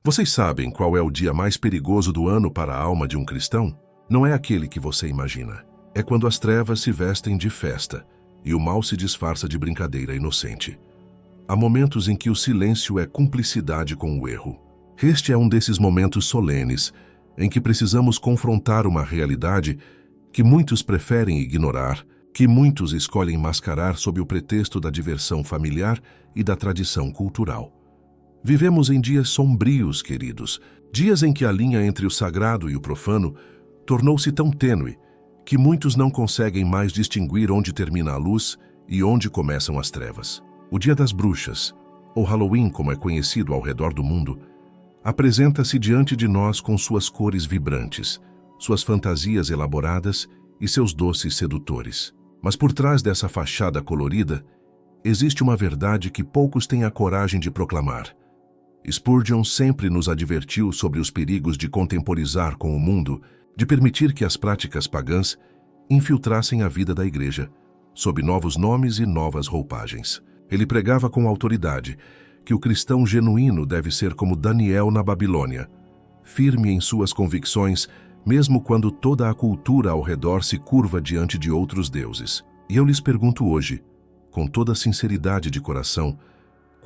Vocês sabem qual é o dia mais perigoso do ano para a alma de um cristão? Não é aquele que você imagina. É quando as trevas se vestem de festa e o mal se disfarça de brincadeira inocente. Há momentos em que o silêncio é cumplicidade com o erro. Este é um desses momentos solenes em que precisamos confrontar uma realidade que muitos preferem ignorar, que muitos escolhem mascarar sob o pretexto da diversão familiar e da tradição cultural. Vivemos em dias sombrios, queridos, dias em que a linha entre o sagrado e o profano tornou-se tão tênue que muitos não conseguem mais distinguir onde termina a luz e onde começam as trevas. O Dia das Bruxas, ou Halloween, como é conhecido ao redor do mundo, apresenta-se diante de nós com suas cores vibrantes, suas fantasias elaboradas e seus doces sedutores. Mas por trás dessa fachada colorida, existe uma verdade que poucos têm a coragem de proclamar. Spurgeon sempre nos advertiu sobre os perigos de contemporizar com o mundo, de permitir que as práticas pagãs infiltrassem a vida da igreja, sob novos nomes e novas roupagens. Ele pregava com autoridade que o cristão genuíno deve ser como Daniel na Babilônia, firme em suas convicções, mesmo quando toda a cultura ao redor se curva diante de outros deuses. E eu lhes pergunto hoje, com toda sinceridade de coração,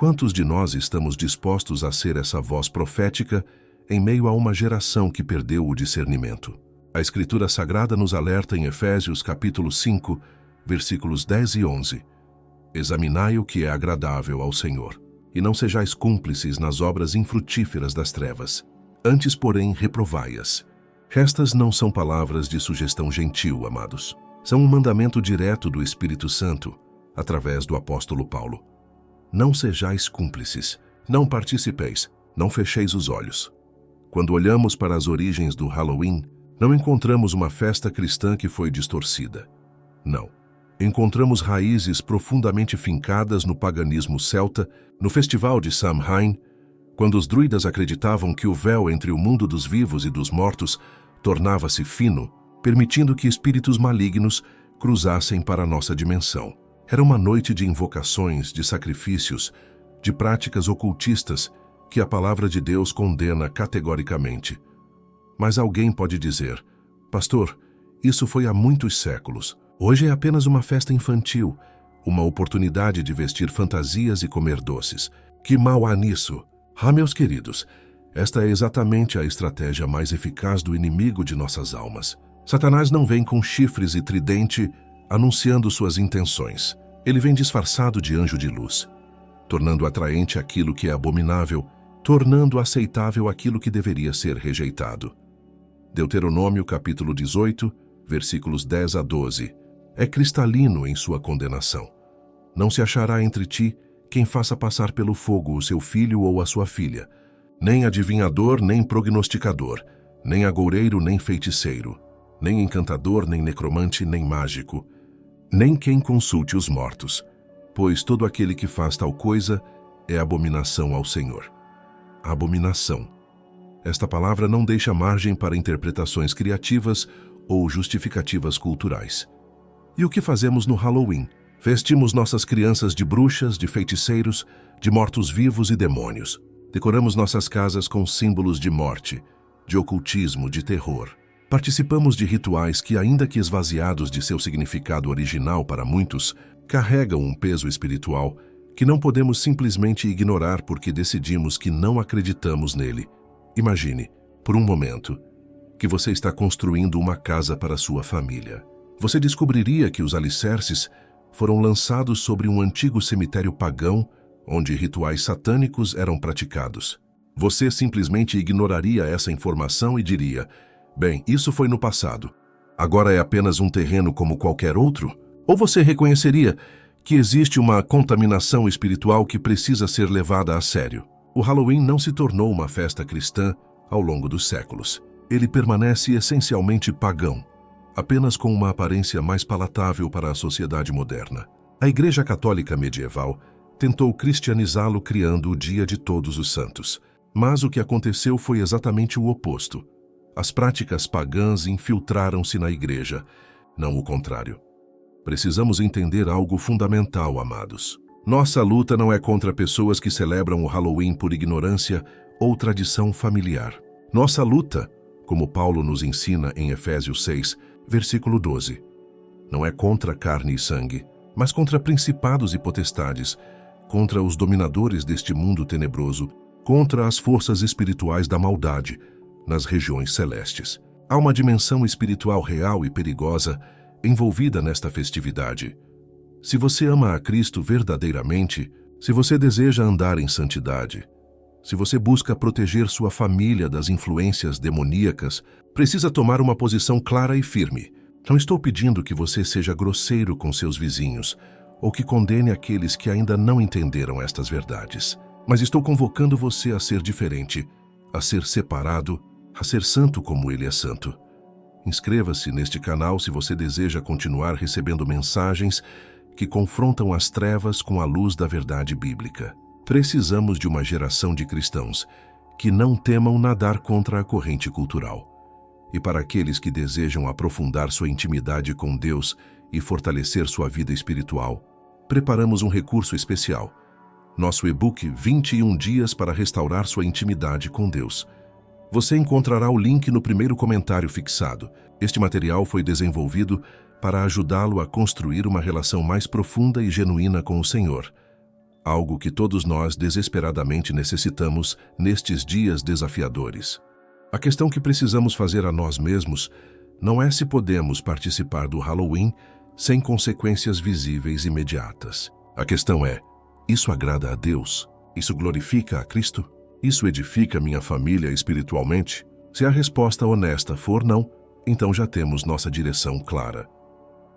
quantos de nós estamos dispostos a ser essa voz profética em meio a uma geração que perdeu o discernimento? A Escritura Sagrada nos alerta em Efésios capítulo 5, versículos 10 e 11. Examinai o que é agradável ao Senhor, e não sejais cúmplices nas obras infrutíferas das trevas. Antes, porém, reprovai-as. Estas não são palavras de sugestão gentil, amados. São um mandamento direto do Espírito Santo, através do apóstolo Paulo. Não sejais cúmplices, não participeis, não fecheis os olhos. Quando olhamos para as origens do Halloween, não encontramos uma festa cristã que foi distorcida. Não. Encontramos raízes profundamente fincadas no paganismo celta, no festival de Samhain, quando os druidas acreditavam que o véu entre o mundo dos vivos e dos mortos tornava-se fino, permitindo que espíritos malignos cruzassem para a nossa dimensão. Era uma noite de invocações, de sacrifícios, de práticas ocultistas que a palavra de Deus condena categoricamente. Mas alguém pode dizer, pastor, isso foi há muitos séculos. Hoje é apenas uma festa infantil, uma oportunidade de vestir fantasias e comer doces. Que mal há nisso? Ah, meus queridos, esta é exatamente a estratégia mais eficaz do inimigo de nossas almas. Satanás não vem com chifres e tridente anunciando suas intenções. Ele vem disfarçado de anjo de luz, tornando atraente aquilo que é abominável, tornando aceitável aquilo que deveria ser rejeitado. Deuteronômio capítulo 18, versículos 10 a 12. É cristalino em sua condenação. Não se achará entre ti quem faça passar pelo fogo o seu filho ou a sua filha, nem adivinhador, nem prognosticador, nem agoureiro, nem feiticeiro, nem encantador, nem necromante, nem mágico, nem quem consulte os mortos, pois todo aquele que faz tal coisa é abominação ao Senhor. Abominação. Esta palavra não deixa margem para interpretações criativas ou justificativas culturais. E o que fazemos no Halloween? Vestimos nossas crianças de bruxas, de feiticeiros, de mortos-vivos e demônios. Decoramos nossas casas com símbolos de morte, de ocultismo, de terror. Participamos de rituais que, ainda que esvaziados de seu significado original para muitos, carregam um peso espiritual que não podemos simplesmente ignorar porque decidimos que não acreditamos nele. Imagine, por um momento, que você está construindo uma casa para sua família. Você descobriria que os alicerces foram lançados sobre um antigo cemitério pagão onde rituais satânicos eram praticados. Você simplesmente ignoraria essa informação e diria, bem, isso foi no passado. Agora é apenas um terreno como qualquer outro? Ou você reconheceria que existe uma contaminação espiritual que precisa ser levada a sério? O Halloween não se tornou uma festa cristã ao longo dos séculos. Ele permanece essencialmente pagão, apenas com uma aparência mais palatável para a sociedade moderna. A Igreja Católica medieval tentou cristianizá-lo criando o Dia de Todos os Santos. Mas o que aconteceu foi exatamente o oposto. As práticas pagãs infiltraram-se na igreja, não o contrário. Precisamos entender algo fundamental, amados. Nossa luta não é contra pessoas que celebram o Halloween por ignorância ou tradição familiar. Nossa luta, como Paulo nos ensina em Efésios 6, versículo 12, não é contra carne e sangue, mas contra principados e potestades, contra os dominadores deste mundo tenebroso, contra as forças espirituais da maldade nas regiões celestes. Há uma dimensão espiritual real e perigosa envolvida nesta festividade. Se você ama a Cristo verdadeiramente, se você deseja andar em santidade, se você busca proteger sua família das influências demoníacas, precisa tomar uma posição clara e firme. Não estou pedindo que você seja grosseiro com seus vizinhos ou que condene aqueles que ainda não entenderam estas verdades, mas estou convocando você a ser diferente, a ser separado, a ser santo como Ele é santo. Inscreva-se neste canal se você deseja continuar recebendo mensagens que confrontam as trevas com a luz da verdade bíblica. Precisamos de uma geração de cristãos que não temam nadar contra a corrente cultural. E para aqueles que desejam aprofundar sua intimidade com Deus e fortalecer sua vida espiritual, preparamos um recurso especial. Nosso e-book 21 dias para restaurar sua intimidade com Deus. Você encontrará o link no primeiro comentário fixado. Este material foi desenvolvido para ajudá-lo a construir uma relação mais profunda e genuína com o Senhor, algo que todos nós desesperadamente necessitamos nestes dias desafiadores. A questão que precisamos fazer a nós mesmos não é se podemos participar do Halloween sem consequências visíveis imediatas. A questão é: isso agrada a Deus? Isso glorifica a Cristo? Isso edifica minha família espiritualmente? Se a resposta honesta for não, então já temos nossa direção clara.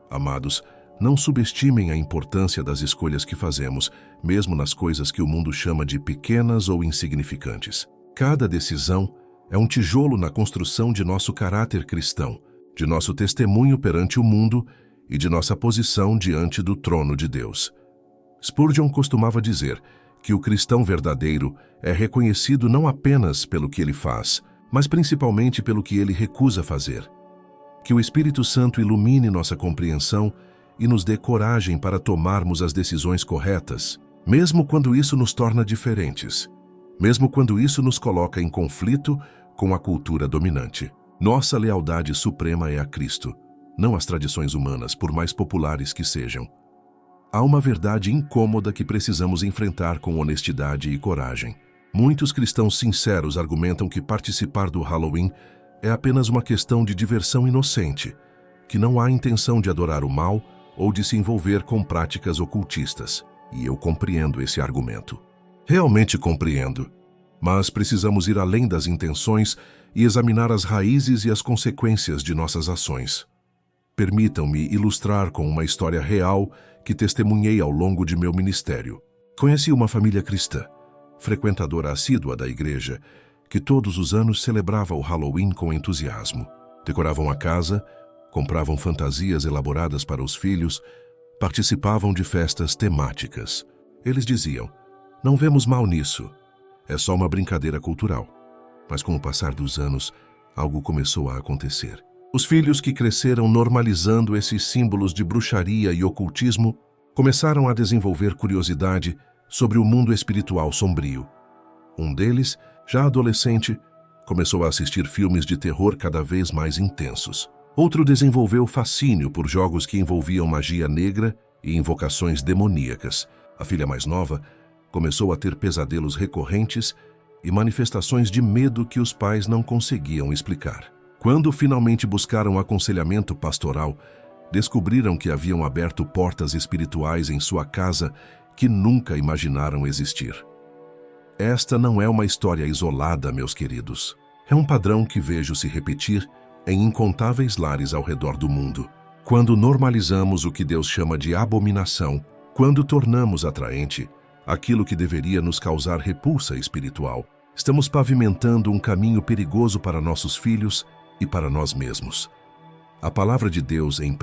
Amados, não subestimem a importância das escolhas que fazemos, mesmo nas coisas que o mundo chama de pequenas ou insignificantes. Cada decisão é um tijolo na construção de nosso caráter cristão, de nosso testemunho perante o mundo e de nossa posição diante do trono de Deus. Spurgeon costumava dizer que o cristão verdadeiro é reconhecido não apenas pelo que ele faz, mas principalmente pelo que ele recusa fazer. Que o Espírito Santo ilumine nossa compreensão e nos dê coragem para tomarmos as decisões corretas, mesmo quando isso nos torna diferentes, mesmo quando isso nos coloca em conflito com a cultura dominante. Nossa lealdade suprema é a Cristo, não às tradições humanas, por mais populares que sejam. Há uma verdade incômoda que precisamos enfrentar com honestidade e coragem. Muitos cristãos sinceros argumentam que participar do Halloween é apenas uma questão de diversão inocente, que não há intenção de adorar o mal ou de se envolver com práticas ocultistas. E eu compreendo esse argumento. Realmente compreendo. Mas precisamos ir além das intenções e examinar as raízes e as consequências de nossas ações. Permitam-me ilustrar com uma história real que testemunhei ao longo de meu ministério. Conheci uma família cristã, frequentadora assídua da igreja, que todos os anos celebrava o Halloween com entusiasmo. Decoravam a casa, compravam fantasias elaboradas para os filhos, participavam de festas temáticas. Eles diziam: não vemos mal nisso, é só uma brincadeira cultural. Mas com o passar dos anos, algo começou a acontecer. Os filhos que cresceram normalizando esses símbolos de bruxaria e ocultismo começaram a desenvolver curiosidade sobre o mundo espiritual sombrio. Um deles, já adolescente, começou a assistir filmes de terror cada vez mais intensos. Outro desenvolveu fascínio por jogos que envolviam magia negra e invocações demoníacas. A filha mais nova começou a ter pesadelos recorrentes e manifestações de medo que os pais não conseguiam explicar. Quando finalmente buscaram aconselhamento pastoral, descobriram que haviam aberto portas espirituais em sua casa que nunca imaginaram existir. Esta não é uma história isolada, meus queridos. É um padrão que vejo se repetir em incontáveis lares ao redor do mundo. Quando normalizamos o que Deus chama de abominação, quando tornamos atraente aquilo que deveria nos causar repulsa espiritual, estamos pavimentando um caminho perigoso para nossos filhos e para nós mesmos. A palavra de Deus em 1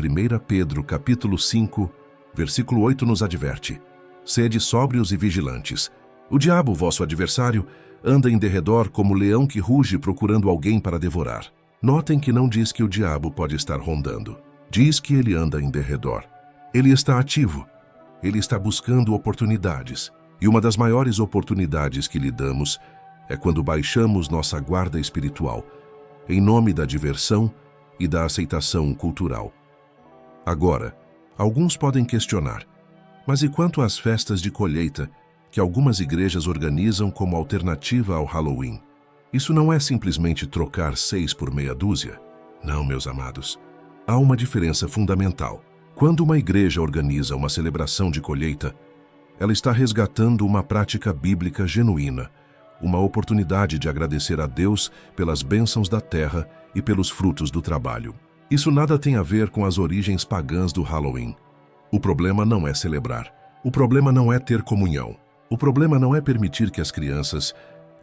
Pedro capítulo 5, versículo 8 nos adverte: sede sóbrios e vigilantes. O diabo, vosso adversário, anda em derredor como leão que ruge procurando alguém para devorar. Notem que não diz que o diabo pode estar rondando. Diz que ele anda em derredor. Ele está ativo. Ele está buscando oportunidades. E uma das maiores oportunidades que lhe damos É quando baixamos nossa guarda espiritual, em nome da diversão e da aceitação cultural. Agora, alguns podem questionar, mas e quanto às festas de colheita que algumas igrejas organizam como alternativa ao Halloween? Isso não é simplesmente trocar 6 por meia dúzia? Não, meus amados. Há uma diferença fundamental. Quando uma igreja organiza uma celebração de colheita, ela está resgatando uma prática bíblica genuína, uma oportunidade de agradecer a Deus pelas bênçãos da terra e pelos frutos do trabalho. Isso nada tem a ver com as origens pagãs do Halloween. O problema não é celebrar. O problema não é ter comunhão. O problema não é permitir que as crianças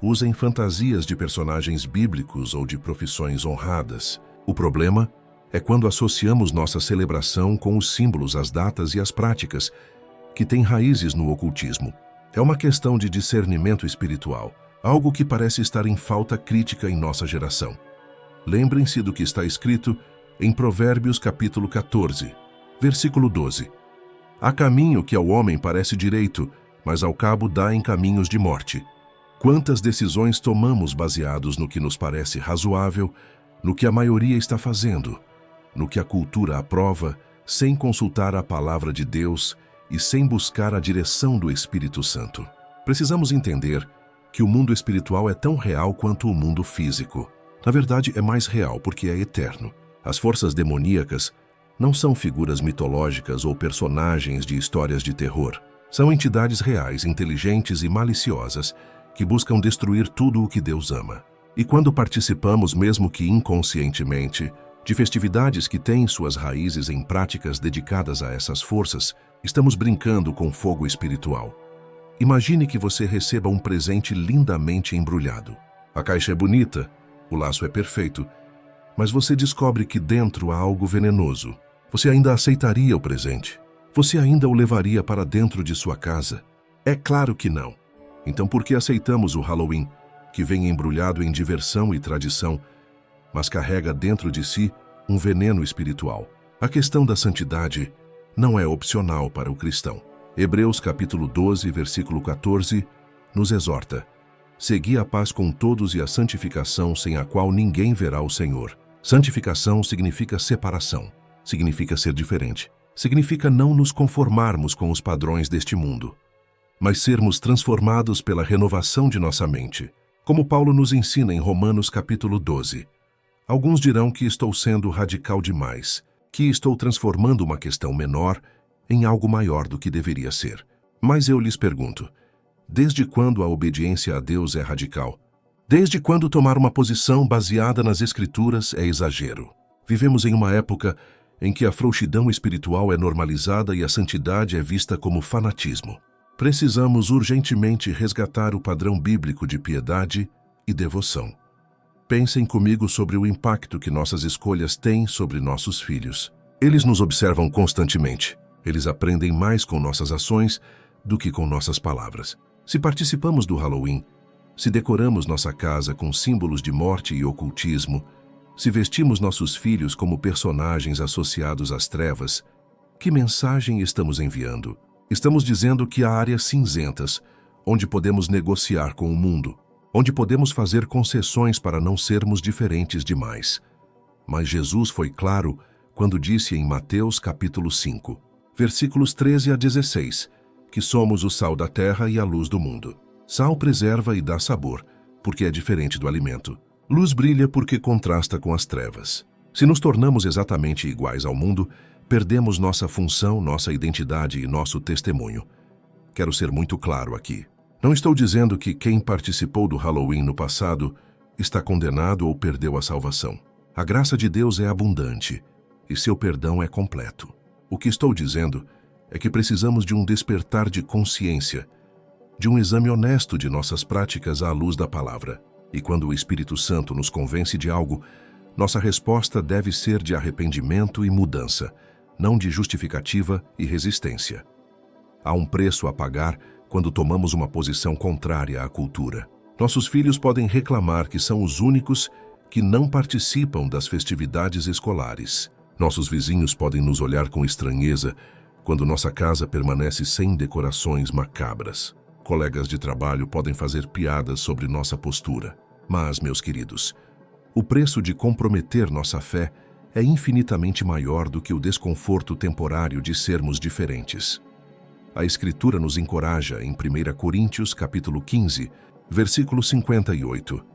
usem fantasias de personagens bíblicos ou de profissões honradas. O problema é quando associamos nossa celebração com os símbolos, as datas e as práticas que têm raízes no ocultismo. É uma questão de discernimento espiritual, algo que parece estar em falta crítica em nossa geração. Lembrem-se do que está escrito em Provérbios capítulo 14, versículo 12. Há caminho que ao homem parece direito, mas ao cabo dá em caminhos de morte. Quantas decisões tomamos baseados no que nos parece razoável, no que a maioria está fazendo, no que a cultura aprova, sem consultar a palavra de Deus e sem buscar a direção do Espírito Santo. Precisamos entender que o mundo espiritual é tão real quanto o mundo físico. Na verdade, é mais real porque é eterno. As forças demoníacas não são figuras mitológicas ou personagens de histórias de terror. São entidades reais, inteligentes e maliciosas que buscam destruir tudo o que Deus ama. E quando participamos, mesmo que inconscientemente, de festividades que têm suas raízes em práticas dedicadas a essas forças, estamos brincando com fogo espiritual. Imagine que você receba um presente lindamente embrulhado. A caixa é bonita, o laço é perfeito, mas você descobre que dentro há algo venenoso. Você ainda aceitaria o presente? Você ainda o levaria para dentro de sua casa? É claro que não. Então por que aceitamos o Halloween, que vem embrulhado em diversão e tradição, mas carrega dentro de si um veneno espiritual? A questão da santidade não é opcional para o cristão. Hebreus capítulo 12, versículo 14, nos exorta: segui a paz com todos e a santificação, sem a qual ninguém verá o Senhor. Santificação significa separação, significa ser diferente, significa não nos conformarmos com os padrões deste mundo, mas sermos transformados pela renovação de nossa mente, como Paulo nos ensina em Romanos capítulo 12. Alguns dirão que estou sendo radical demais, que estou transformando uma questão menor em algo maior do que deveria ser. Mas eu lhes pergunto, desde quando a obediência a Deus é radical? Desde quando tomar uma posição baseada nas Escrituras é exagero? Vivemos em uma época em que a frouxidão espiritual é normalizada e a santidade é vista como fanatismo. Precisamos urgentemente resgatar o padrão bíblico de piedade e devoção. Pensem comigo sobre o impacto que nossas escolhas têm sobre nossos filhos. Eles nos observam constantemente. Eles aprendem mais com nossas ações do que com nossas palavras. Se participamos do Halloween, se decoramos nossa casa com símbolos de morte e ocultismo, se vestimos nossos filhos como personagens associados às trevas, que mensagem estamos enviando? Estamos dizendo que há áreas cinzentas, onde podemos negociar com o mundo, onde podemos fazer concessões para não sermos diferentes demais. Mas Jesus foi claro quando disse em Mateus capítulo 5, versículos 13 a 16, que somos o sal da terra e a luz do mundo. Sal preserva e dá sabor, porque é diferente do alimento. Luz brilha porque contrasta com as trevas. Se nos tornamos exatamente iguais ao mundo, perdemos nossa função, nossa identidade e nosso testemunho. Quero ser muito claro aqui. Não estou dizendo que quem participou do Halloween no passado está condenado ou perdeu a salvação. A graça de Deus é abundante e seu perdão é completo. O que estou dizendo é que precisamos de um despertar de consciência, de um exame honesto de nossas práticas à luz da palavra. E quando o Espírito Santo nos convence de algo, nossa resposta deve ser de arrependimento e mudança, não de justificativa e resistência. Há um preço a pagar quando tomamos uma posição contrária à cultura. Nossos filhos podem reclamar que são os únicos que não participam das festividades escolares. Nossos vizinhos podem nos olhar com estranheza quando nossa casa permanece sem decorações macabras. Colegas de trabalho podem fazer piadas sobre nossa postura. Mas, meus queridos, o preço de comprometer nossa fé é infinitamente maior do que o desconforto temporário de sermos diferentes. A Escritura nos encoraja em 1 Coríntios, capítulo 15, versículo 58.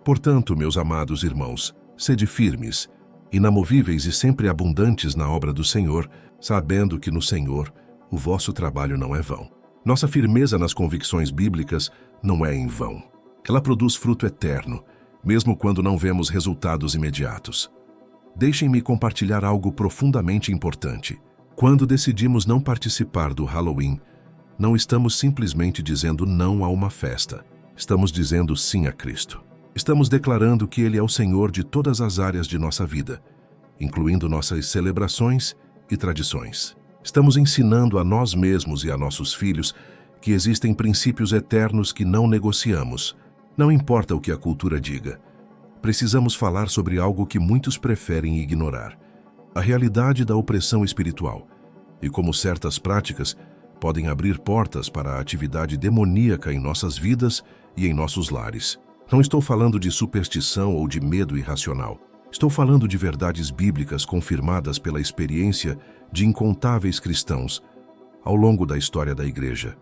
Portanto, meus amados irmãos, sede firmes, inamovíveis e sempre abundantes na obra do Senhor, sabendo que no Senhor o vosso trabalho não é vão. Nossa firmeza nas convicções bíblicas não é em vão. Ela produz fruto eterno, mesmo quando não vemos resultados imediatos. Deixem-me compartilhar algo profundamente importante. Quando decidimos não participar do Halloween, não estamos simplesmente dizendo não a uma festa. Estamos dizendo sim a Cristo. Estamos declarando que Ele é o Senhor de todas as áreas de nossa vida, incluindo nossas celebrações e tradições. Estamos ensinando a nós mesmos e a nossos filhos que existem princípios eternos que não negociamos. Não importa o que a cultura diga. Precisamos falar sobre algo que muitos preferem ignorar: a realidade da opressão espiritual e como certas práticas podem abrir portas para a atividade demoníaca em nossas vidas e em nossos lares. Não estou falando de superstição ou de medo irracional. Estou falando de verdades bíblicas confirmadas pela experiência de incontáveis cristãos ao longo da história da Igreja.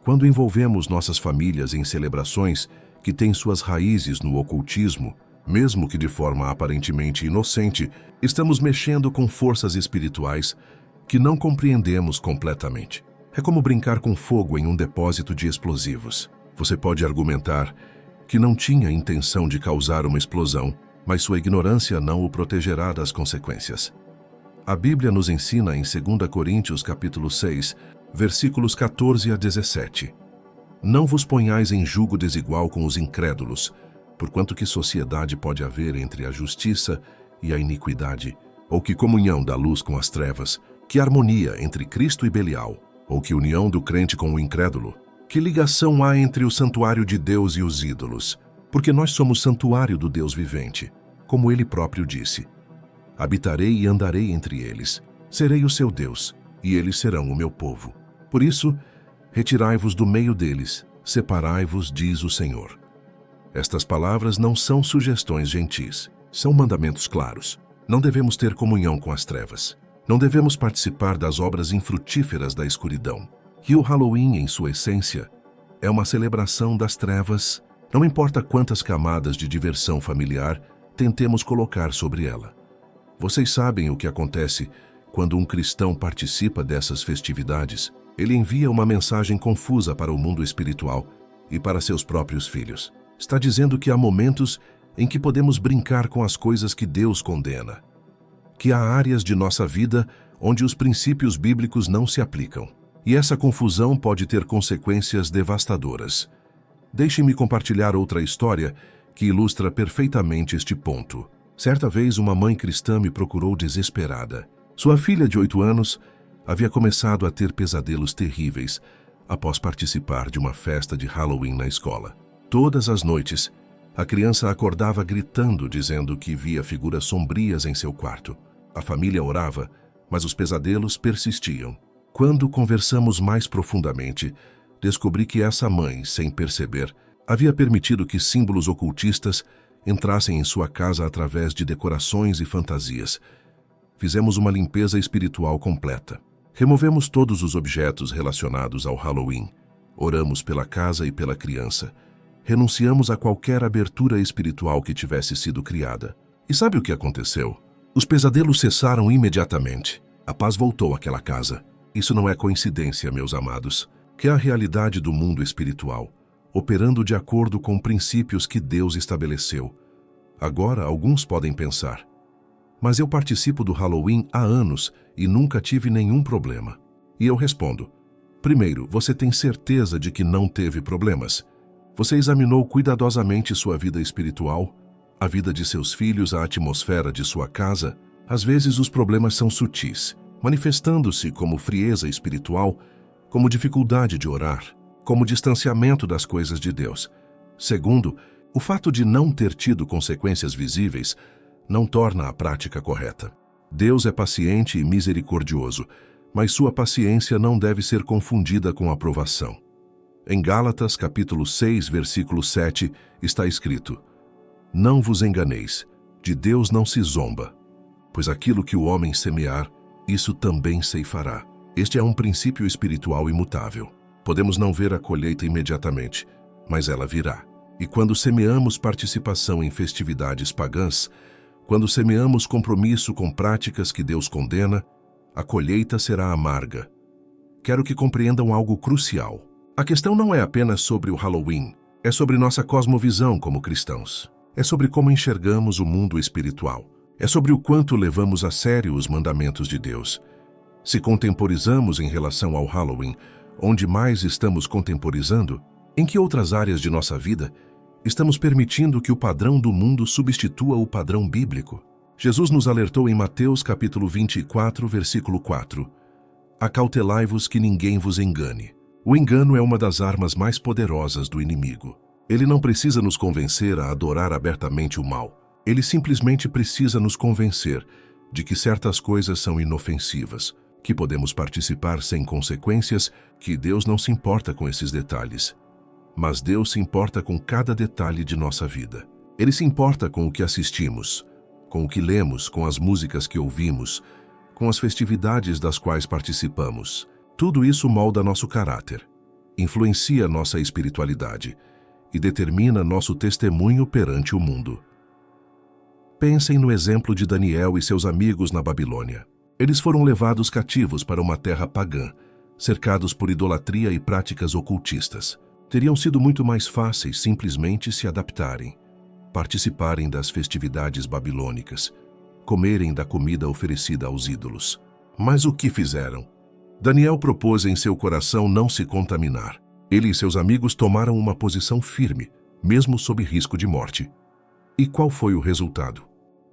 Quando envolvemos nossas famílias em celebrações que têm suas raízes no ocultismo, mesmo que de forma aparentemente inocente, estamos mexendo com forças espirituais que não compreendemos completamente. É como brincar com fogo em um depósito de explosivos. Você pode argumentar que não tinha intenção de causar uma explosão, mas sua ignorância não o protegerá das consequências. A Bíblia nos ensina em 2 Coríntios capítulo 6, versículos 14 a 17. Não vos ponhais em julgo desigual com os incrédulos, porquanto que sociedade pode haver entre a justiça e a iniquidade, ou que comunhão da luz com as trevas, que harmonia entre Cristo e Belial, ou que união do crente com o incrédulo? Que ligação há entre o santuário de Deus e os ídolos? Porque nós somos santuário do Deus vivente, como Ele próprio disse: habitarei e andarei entre eles, serei o seu Deus, e eles serão o meu povo. Por isso, retirai-vos do meio deles, separai-vos, diz o Senhor. Estas palavras não são sugestões gentis, são mandamentos claros. Não devemos ter comunhão com as trevas. Não devemos participar das obras infrutíferas da escuridão. E o Halloween, em sua essência, é uma celebração das trevas, não importa quantas camadas de diversão familiar tentemos colocar sobre ela. Vocês sabem o que acontece quando um cristão participa dessas festividades. Ele envia uma mensagem confusa para o mundo espiritual e para seus próprios filhos. Está dizendo que há momentos em que podemos brincar com as coisas que Deus condena, que há áreas de nossa vida onde os princípios bíblicos não se aplicam. E essa confusão pode ter consequências devastadoras. Deixe-me compartilhar outra história que ilustra perfeitamente este ponto. Certa vez, uma mãe cristã me procurou desesperada. Sua filha de 8 anos havia começado a ter pesadelos terríveis após participar de uma festa de Halloween na escola. Todas as noites, a criança acordava gritando, dizendo que via figuras sombrias em seu quarto. A família orava, mas os pesadelos persistiam. Quando conversamos mais profundamente, descobri que essa mãe, sem perceber, havia permitido que símbolos ocultistas entrassem em sua casa através de decorações e fantasias. Fizemos uma limpeza espiritual completa. Removemos todos os objetos relacionados ao Halloween. Oramos pela casa e pela criança. Renunciamos a qualquer abertura espiritual que tivesse sido criada. E sabe o que aconteceu? Os pesadelos cessaram imediatamente. A paz voltou àquela casa. Isso não é coincidência, meus amados, que é a realidade do mundo espiritual, operando de acordo com princípios que Deus estabeleceu. Agora, alguns podem pensar: mas eu participo do Halloween há anos e nunca tive nenhum problema. E eu respondo: primeiro, você tem certeza de que não teve problemas? Você examinou cuidadosamente sua vida espiritual, a vida de seus filhos, a atmosfera de sua casa? Às vezes os problemas são sutis, manifestando-se como frieza espiritual, como dificuldade de orar, como distanciamento das coisas de Deus. Segundo, o fato de não ter tido consequências visíveis não torna a prática correta. Deus é paciente e misericordioso, mas sua paciência não deve ser confundida com aprovação. Em Gálatas, capítulo 6, versículo 7, está escrito: Não vos enganeis, de Deus não se zomba, pois aquilo que o homem semear, isso também ceifará. Este é um princípio espiritual imutável. Podemos não ver a colheita imediatamente, mas ela virá. E quando semeamos participação em festividades pagãs, quando semeamos compromisso com práticas que Deus condena, a colheita será amarga. Quero que compreendam algo crucial. A questão não é apenas sobre o Halloween, é sobre nossa cosmovisão como cristãos. É sobre como enxergamos o mundo espiritual. É sobre o quanto levamos a sério os mandamentos de Deus. Se contemporizamos em relação ao Halloween, onde mais estamos contemporizando, em que outras áreas de nossa vida estamos permitindo que o padrão do mundo substitua o padrão bíblico? Jesus nos alertou em Mateus capítulo 24, versículo 4. Acautelai-vos que ninguém vos engane. O engano é uma das armas mais poderosas do inimigo. Ele não precisa nos convencer a adorar abertamente o mal. Ele simplesmente precisa nos convencer de que certas coisas são inofensivas, que podemos participar sem consequências, que Deus não se importa com esses detalhes. Mas Deus se importa com cada detalhe de nossa vida. Ele se importa com o que assistimos, com o que lemos, com as músicas que ouvimos, com as festividades das quais participamos. Tudo isso molda nosso caráter, influencia nossa espiritualidade e determina nosso testemunho perante o mundo. Pensem no exemplo de Daniel e seus amigos na Babilônia. Eles foram levados cativos para uma terra pagã, cercados por idolatria e práticas ocultistas. Teriam sido muito mais fáceis simplesmente se adaptarem, participarem das festividades babilônicas, comerem da comida oferecida aos ídolos. Mas o que fizeram? Daniel propôs em seu coração não se contaminar. Ele e seus amigos tomaram uma posição firme, mesmo sob risco de morte. E qual foi o resultado?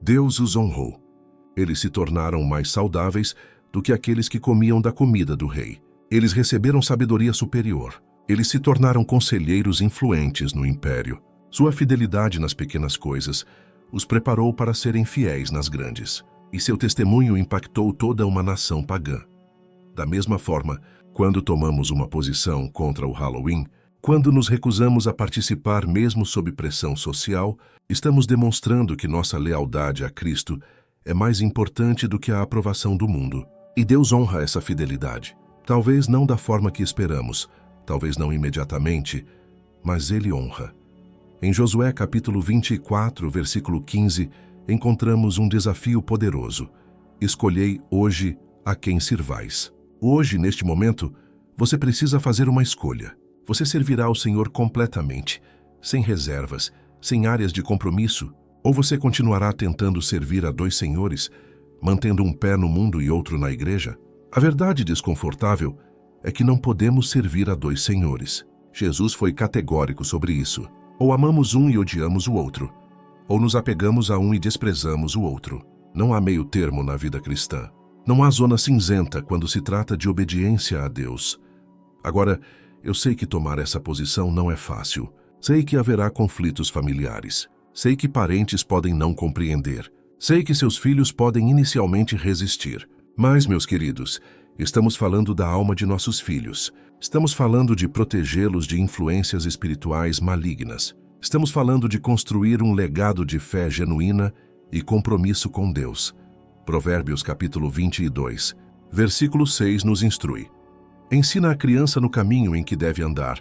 Deus os honrou. Eles se tornaram mais saudáveis do que aqueles que comiam da comida do rei. Eles receberam sabedoria superior. Eles se tornaram conselheiros influentes no império. Sua fidelidade nas pequenas coisas os preparou para serem fiéis nas grandes. E seu testemunho impactou toda uma nação pagã. Da mesma forma, quando tomamos uma posição contra o Halloween, quando nos recusamos a participar mesmo sob pressão social, estamos demonstrando que nossa lealdade a Cristo é mais importante do que a aprovação do mundo. E Deus honra essa fidelidade. Talvez não da forma que esperamos, talvez não imediatamente, mas Ele honra. Em Josué capítulo 24, versículo 15, encontramos um desafio poderoso. Escolhei hoje a quem sirvais. Hoje, neste momento, você precisa fazer uma escolha. Você servirá ao Senhor completamente, sem reservas, sem áreas de compromisso, ou você continuará tentando servir a dois senhores, mantendo um pé no mundo e outro na igreja? A verdade desconfortável é que não podemos servir a dois senhores. Jesus foi categórico sobre isso. Ou amamos um e odiamos o outro, ou nos apegamos a um e desprezamos o outro. Não há meio termo na vida cristã. Não há zona cinzenta quando se trata de obediência a Deus. Agora, eu sei que tomar essa posição não é fácil. Sei que haverá conflitos familiares. Sei que parentes podem não compreender. Sei que seus filhos podem inicialmente resistir. Mas, meus queridos, estamos falando da alma de nossos filhos. Estamos falando de protegê-los de influências espirituais malignas. Estamos falando de construir um legado de fé genuína e compromisso com Deus. Provérbios capítulo 22, versículo 6 nos instrui. Ensina a criança no caminho em que deve andar,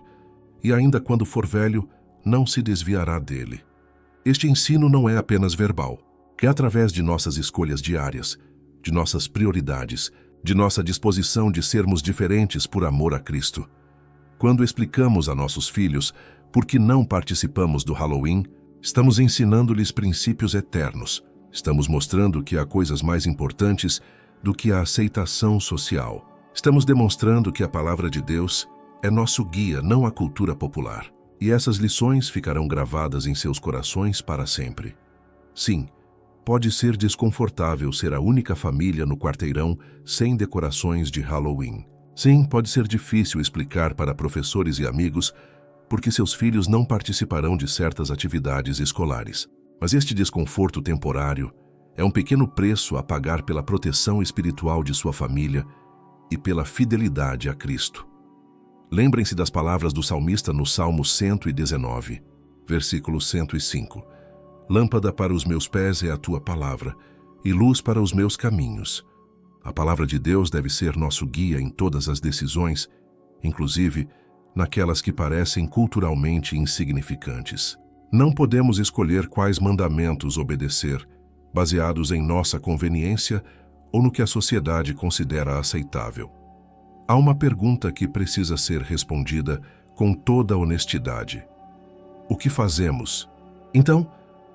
e ainda quando for velho, não se desviará dele. Este ensino não é apenas verbal. É através de nossas escolhas diárias, de nossas prioridades, de nossa disposição de sermos diferentes por amor a Cristo. Quando explicamos a nossos filhos por que não participamos do Halloween, estamos ensinando-lhes princípios eternos. Estamos mostrando que há coisas mais importantes do que a aceitação social. Estamos demonstrando que a palavra de Deus é nosso guia, não a cultura popular. E essas lições ficarão gravadas em seus corações para sempre. Sim, pode ser desconfortável ser a única família no quarteirão sem decorações de Halloween. Sim, pode ser difícil explicar para professores e amigos porque seus filhos não participarão de certas atividades escolares. Mas este desconforto temporário é um pequeno preço a pagar pela proteção espiritual de sua família e pela fidelidade a Cristo. Lembrem-se das palavras do salmista no Salmo 119, versículo 105. Lâmpada para os meus pés é a tua palavra, e luz para os meus caminhos. A palavra de Deus deve ser nosso guia em todas as decisões, inclusive naquelas que parecem culturalmente insignificantes. Não podemos escolher quais mandamentos obedecer, baseados em nossa conveniência ou no que a sociedade considera aceitável. Há uma pergunta que precisa ser respondida com toda honestidade. O que fazemos? Então,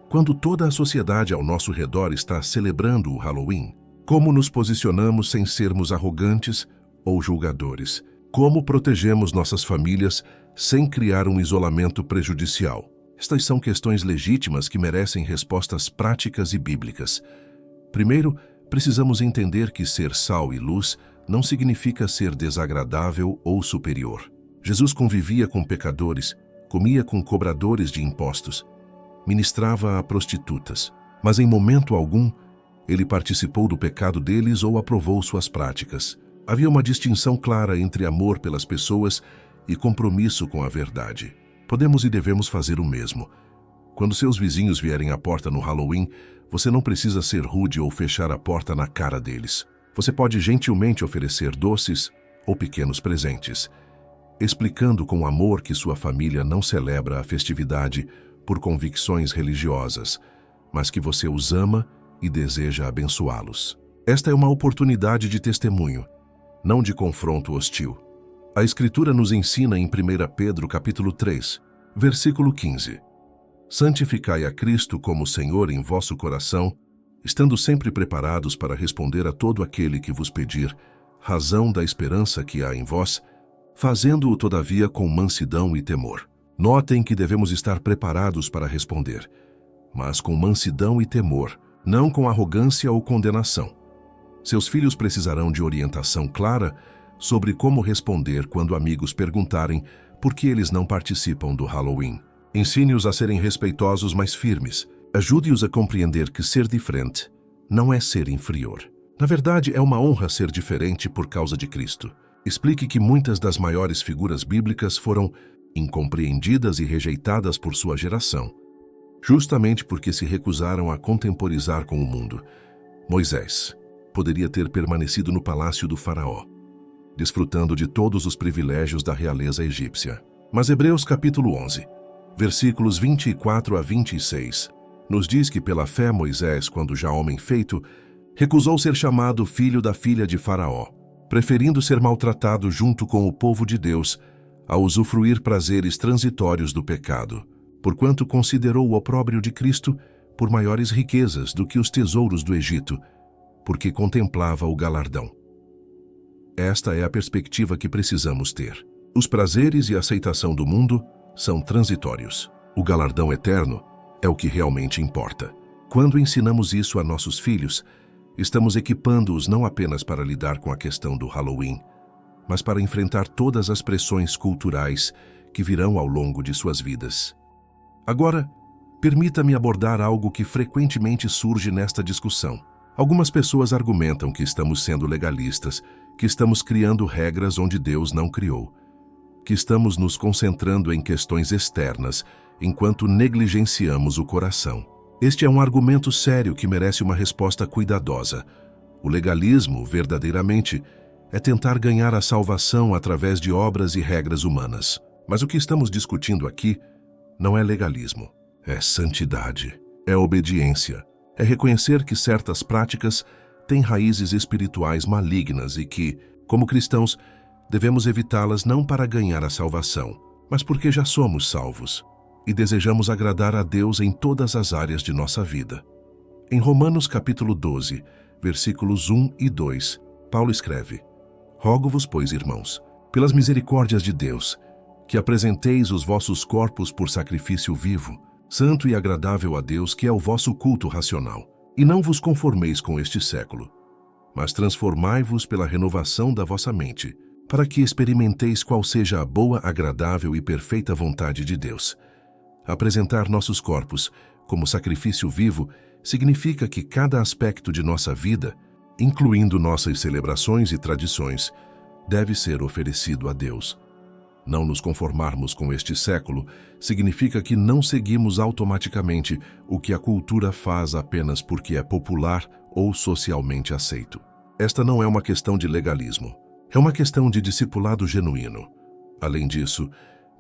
quando toda a sociedade ao nosso redor está celebrando o Halloween, como nos posicionamos sem sermos arrogantes ou julgadores? Como protegemos nossas famílias sem criar um isolamento prejudicial? Estas são questões legítimas que merecem respostas práticas e bíblicas. Primeiro, precisamos entender que ser sal e luz não significa ser desagradável ou superior. Jesus convivia com pecadores, comia com cobradores de impostos, ministrava a prostitutas, mas em momento algum ele participou do pecado deles ou aprovou suas práticas. Havia uma distinção clara entre amor pelas pessoas e compromisso com a verdade. Podemos e devemos fazer o mesmo. Quando seus vizinhos vierem à porta no Halloween, você não precisa ser rude ou fechar a porta na cara deles. Você pode gentilmente oferecer doces ou pequenos presentes, explicando com amor que sua família não celebra a festividade por convicções religiosas, mas que você os ama e deseja abençoá-los. Esta é uma oportunidade de testemunho, não de confronto hostil. A Escritura nos ensina em 1 Pedro capítulo 3, versículo 15. Santificai a Cristo como Senhor em vosso coração, estando sempre preparados para responder a todo aquele que vos pedir, razão da esperança que há em vós, fazendo-o todavia com mansidão e temor. Notem que devemos estar preparados para responder, mas com mansidão e temor, não com arrogância ou condenação. Seus filhos precisarão de orientação clara sobre como responder quando amigos perguntarem por que eles não participam do Halloween. Ensine-os a serem respeitosos, mas firmes. Ajude-os a compreender que ser diferente não é ser inferior. Na verdade, é uma honra ser diferente por causa de Cristo. Explique que muitas das maiores figuras bíblicas foram incompreendidas e rejeitadas por sua geração, justamente porque se recusaram a contemporizar com o mundo. Moisés poderia ter permanecido no palácio do faraó, desfrutando de todos os privilégios da realeza egípcia. Mas Hebreus capítulo 11, versículos 24 a 26, nos diz que pela fé Moisés, quando já homem feito, recusou ser chamado filho da filha de Faraó, preferindo ser maltratado junto com o povo de Deus, a usufruir prazeres transitórios do pecado, porquanto considerou o opróbrio de Cristo por maiores riquezas do que os tesouros do Egito, porque contemplava o galardão. Esta é a perspectiva que precisamos ter. Os prazeres e a aceitação do mundo são transitórios. O galardão eterno é o que realmente importa. Quando ensinamos isso a nossos filhos, estamos equipando-os não apenas para lidar com a questão do Halloween, mas para enfrentar todas as pressões culturais que virão ao longo de suas vidas. Agora, permita-me abordar algo que frequentemente surge nesta discussão. Algumas pessoas argumentam que estamos sendo legalistas, que estamos criando regras onde Deus não criou, que estamos nos concentrando em questões externas, enquanto negligenciamos o coração. Este é um argumento sério que merece uma resposta cuidadosa. O legalismo, verdadeiramente, é tentar ganhar a salvação através de obras e regras humanas. Mas o que estamos discutindo aqui não é legalismo, é santidade, é obediência, é reconhecer que certas práticas têm raízes espirituais malignas e que, como cristãos, devemos evitá-las não para ganhar a salvação, mas porque já somos salvos e desejamos agradar a Deus em todas as áreas de nossa vida. Em Romanos capítulo 12, versículos 1 e 2, Paulo escreve: Rogo-vos, pois, irmãos, pelas misericórdias de Deus, que apresenteis os vossos corpos por sacrifício vivo, santo e agradável a Deus, que é o vosso culto racional. E não vos conformeis com este século, mas transformai-vos pela renovação da vossa mente, para que experimenteis qual seja a boa, agradável e perfeita vontade de Deus. Apresentar nossos corpos como sacrifício vivo significa que cada aspecto de nossa vida, incluindo nossas celebrações e tradições, deve ser oferecido a Deus. Não nos conformarmos com este século significa que não seguimos automaticamente o que a cultura faz apenas porque é popular ou socialmente aceito. Esta não é uma questão de legalismo, é uma questão de discipulado genuíno. Além disso,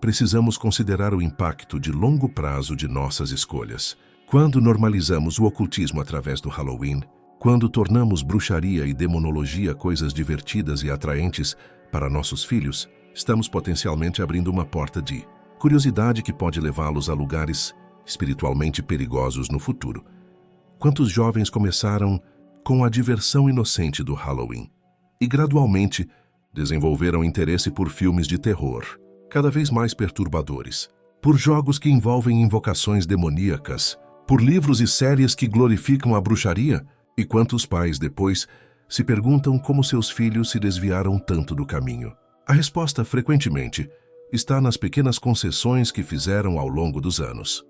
precisamos considerar o impacto de longo prazo de nossas escolhas. Quando normalizamos o ocultismo através do Halloween, quando tornamos bruxaria e demonologia coisas divertidas e atraentes para nossos filhos, estamos potencialmente abrindo uma porta de curiosidade que pode levá-los a lugares espiritualmente perigosos no futuro. Quantos jovens começaram com a diversão inocente do Halloween e gradualmente desenvolveram interesse por filmes de terror, cada vez mais perturbadores, por jogos que envolvem invocações demoníacas, por livros e séries que glorificam a bruxaria? E quantos pais depois se perguntam como seus filhos se desviaram tanto do caminho? A resposta, frequentemente, está nas pequenas concessões que fizeram ao longo dos anos.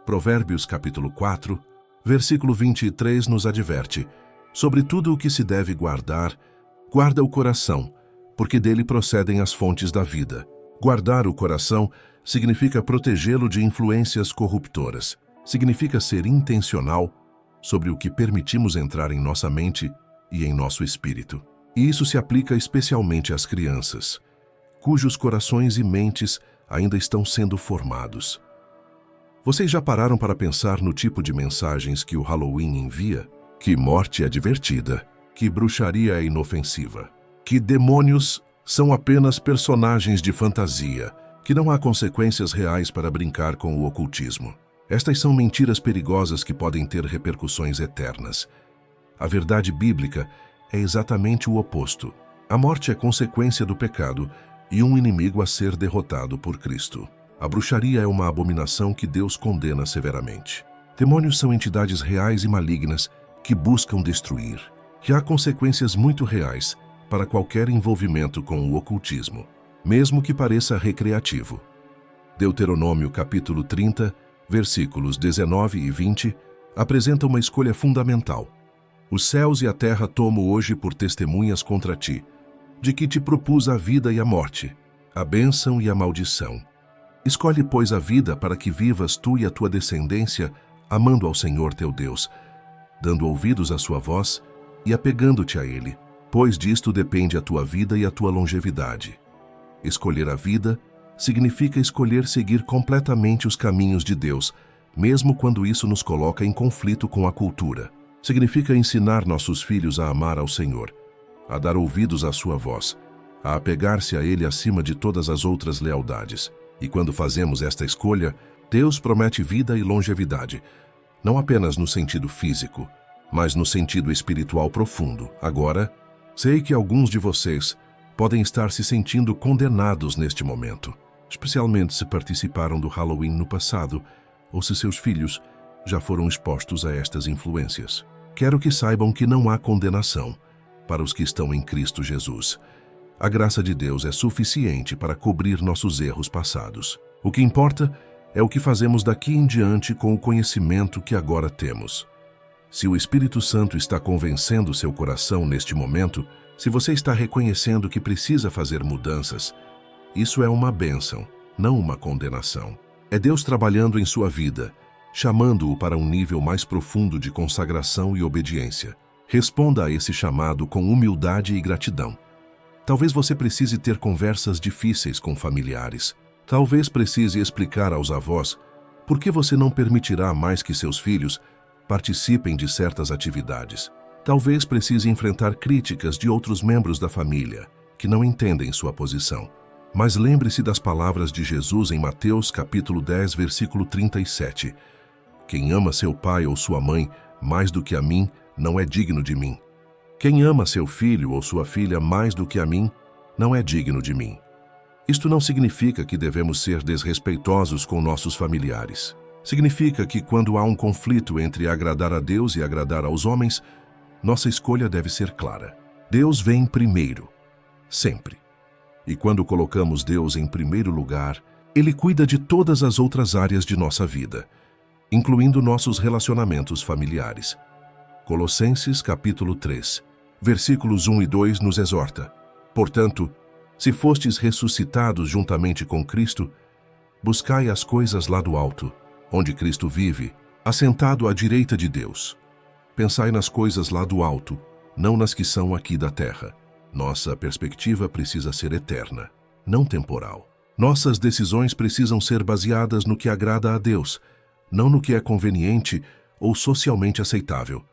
Provérbios capítulo 4, versículo 23 nos adverte: sobre tudo o que se deve guardar, guarda o coração, porque dele procedem as fontes da vida. Guardar o coração significa protegê-lo de influências corruptoras. Significa ser intencional sobre o que permitimos entrar em nossa mente e em nosso espírito. E isso se aplica especialmente às crianças, cujos corações e mentes ainda estão sendo formados. Vocês já pararam para pensar no tipo de mensagens que o Halloween envia? Que morte é divertida, que bruxaria é inofensiva, que demônios são apenas personagens de fantasia, que não há consequências reais para brincar com o ocultismo. Estas são mentiras perigosas que podem ter repercussões eternas. A verdade bíblica é exatamente o oposto. A morte é consequência do pecado e um inimigo a ser derrotado por Cristo. A bruxaria é uma abominação que Deus condena severamente. Demônios são entidades reais e malignas que buscam destruir. E há consequências muito reais para qualquer envolvimento com o ocultismo, mesmo que pareça recreativo. Deuteronômio capítulo 30, versículos 19 e 20, apresenta uma escolha fundamental. Os céus e a terra tomo hoje por testemunhas contra ti, de que te propus a vida e a morte, a bênção e a maldição. Escolhe, pois, a vida para que vivas tu e a tua descendência, amando ao Senhor teu Deus, dando ouvidos à sua voz e apegando-te a Ele, pois disto depende a tua vida e a tua longevidade. Escolher a vida significa escolher seguir completamente os caminhos de Deus, mesmo quando isso nos coloca em conflito com a cultura. Significa ensinar nossos filhos a amar ao Senhor, a dar ouvidos à sua voz, a apegar-se a Ele acima de todas as outras lealdades. E quando fazemos esta escolha, Deus promete vida e longevidade, não apenas no sentido físico, mas no sentido espiritual profundo. Agora, sei que alguns de vocês podem estar se sentindo condenados neste momento, especialmente se participaram do Halloween no passado ou se seus filhos já foram expostos a estas influências. Quero que saibam que não há condenação para os que estão em Cristo Jesus. A graça de Deus é suficiente para cobrir nossos erros passados. O que importa é o que fazemos daqui em diante com o conhecimento que agora temos. Se o Espírito Santo está convencendo seu coração neste momento, se você está reconhecendo que precisa fazer mudanças, isso é uma bênção, não uma condenação. É Deus trabalhando em sua vida, chamando-o para um nível mais profundo de consagração e obediência. Responda a esse chamado com humildade e gratidão. Talvez você precise ter conversas difíceis com familiares. Talvez precise explicar aos avós por que você não permitirá mais que seus filhos participem de certas atividades. Talvez precise enfrentar críticas de outros membros da família que não entendem sua posição. Mas lembre-se das palavras de Jesus em Mateus capítulo 10, versículo 37. Quem ama seu pai ou sua mãe mais do que a mim, não é digno de mim. Quem ama seu filho ou sua filha mais do que a mim, não é digno de mim. Isto não significa que devemos ser desrespeitosos com nossos familiares. Significa que quando há um conflito entre agradar a Deus e agradar aos homens, nossa escolha deve ser clara. Deus vem primeiro, sempre. E quando colocamos Deus em primeiro lugar, Ele cuida de todas as outras áreas de nossa vida, incluindo nossos relacionamentos familiares. Colossenses capítulo 3, versículos 1 e 2 nos exorta: portanto, Se fostes ressuscitados juntamente com Cristo, buscai as coisas lá do alto, onde Cristo vive, assentado à direita de Deus. Pensai nas coisas lá do alto, não nas que são aqui da terra. Nossa perspectiva precisa ser eterna, não temporal. Nossas decisões precisam ser baseadas no que agrada a Deus, não no que é conveniente ou socialmente aceitável.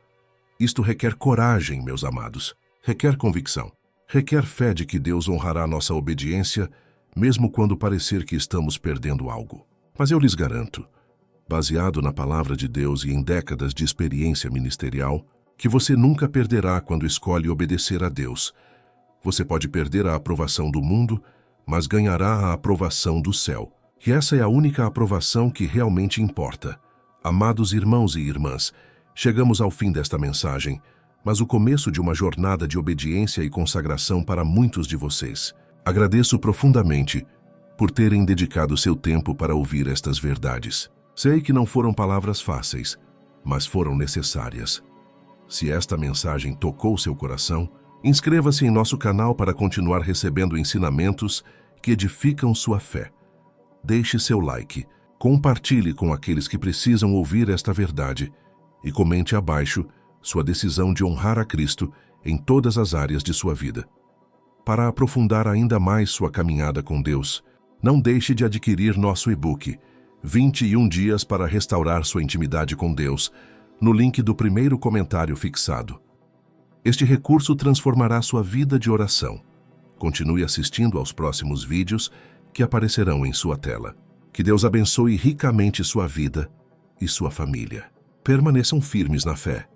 Isto requer coragem, meus amados. Requer convicção. Requer fé de que Deus honrará nossa obediência, mesmo quando parecer que estamos perdendo algo. Mas eu lhes garanto, baseado na palavra de Deus e em décadas de experiência ministerial, que você nunca perderá quando escolhe obedecer a Deus. Você pode perder a aprovação do mundo, mas ganhará a aprovação do céu. E essa é a única aprovação que realmente importa. Amados irmãos e irmãs, chegamos ao fim desta mensagem, mas o começo de uma jornada de obediência e consagração para muitos de vocês. Agradeço profundamente por terem dedicado seu tempo para ouvir estas verdades. Sei que não foram palavras fáceis, mas foram necessárias. Se esta mensagem tocou seu coração, inscreva-se em nosso canal para continuar recebendo ensinamentos que edificam sua fé. Deixe seu like, compartilhe com aqueles que precisam ouvir esta verdade e comente abaixo sua decisão de honrar a Cristo em todas as áreas de sua vida. Para aprofundar ainda mais sua caminhada com Deus, não deixe de adquirir nosso e-book 21 dias para restaurar sua intimidade com Deus, no link do primeiro comentário fixado. Este recurso transformará sua vida de oração. Continue assistindo aos próximos vídeos que aparecerão em sua tela. Que Deus abençoe ricamente sua vida e sua família. Permaneçam firmes na fé.